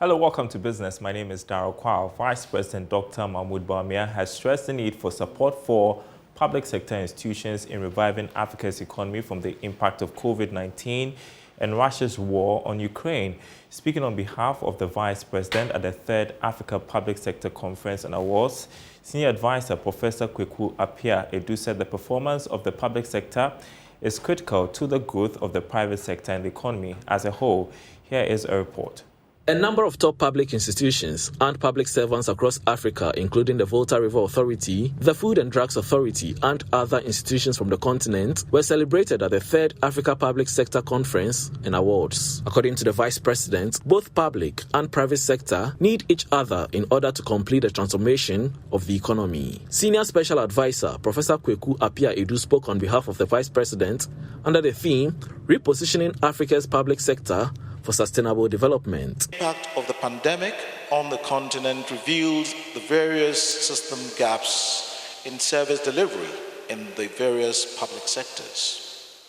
Hello, welcome to Business. My name is Darryl Kwao. Vice President Dr. Bawumia has stressed the need for support for public sector institutions in reviving Africa's economy from the impact of COVID-19 and Russia's war on Ukraine. Speaking on behalf of the Vice President at the 3rd Africa Public Sector Conference and Awards, Senior Advisor Professor Kweku Appiah-Edu said the performance of the public sector is critical to the growth of the private sector and the economy as a whole. Here is a report. A number of top public institutions and public servants across Africa, including the Volta River Authority, the Food and Drugs Authority, and other institutions from the continent, were celebrated at the 3rd Africa Public Sector Conference and Awards. According to the Vice President, both public and private sector need each other in order to complete the transformation of the economy. Senior Special Advisor Professor Kweku Appiah-Edu spoke on behalf of the Vice President under the theme, Repositioning Africa's Public Sector for Sustainable Development. The impact of the pandemic on the continent revealed the various system gaps in service delivery in the various public sectors.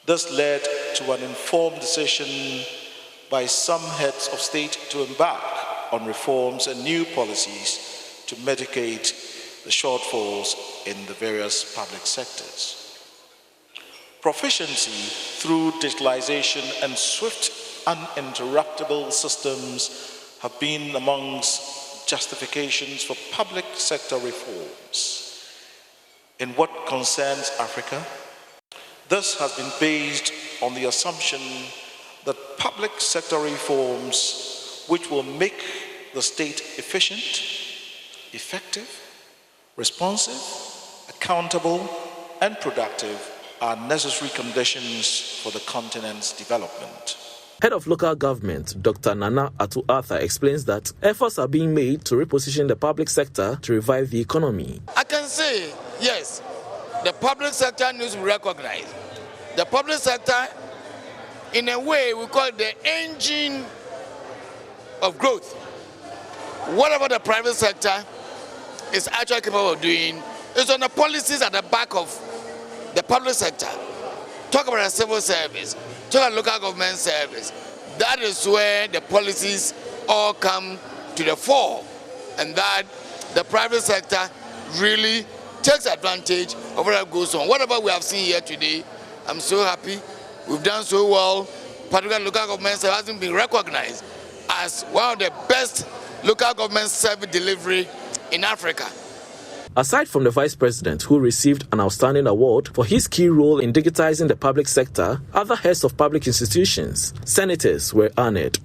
This led to an informed decision by some heads of state to embark on reforms and new policies to mitigate the shortfalls in the various public sectors. Proficiency through digitalization and swift uninterruptible systems have been amongst justifications for public sector reforms. In what concerns Africa, this has been based on the assumption that public sector reforms, which will make the state efficient, effective, responsive, accountable, and productive, are necessary conditions for the continent's development. Head of Local Government, Dr. Nana Atu-Arthur, explains that efforts are being made to reposition the public sector to revive the economy. I can say, yes, the public sector needs to be recognized. The public sector, in a way, we call it the engine of growth. Whatever the private sector is actually capable of doing is on the policies at the back of the public sector. Talk about the civil service, talk about local government service. That is where the policies all come to the fore, and that the private sector really takes advantage of what goes on. Whatever we have seen here today, I'm so happy. We've done so well. Particularly local government service hasn't been recognized as one of the best local government service delivery in Africa. Aside from the Vice President, who received an outstanding award for his key role in digitizing the public sector, other heads of public institutions, senators were honored.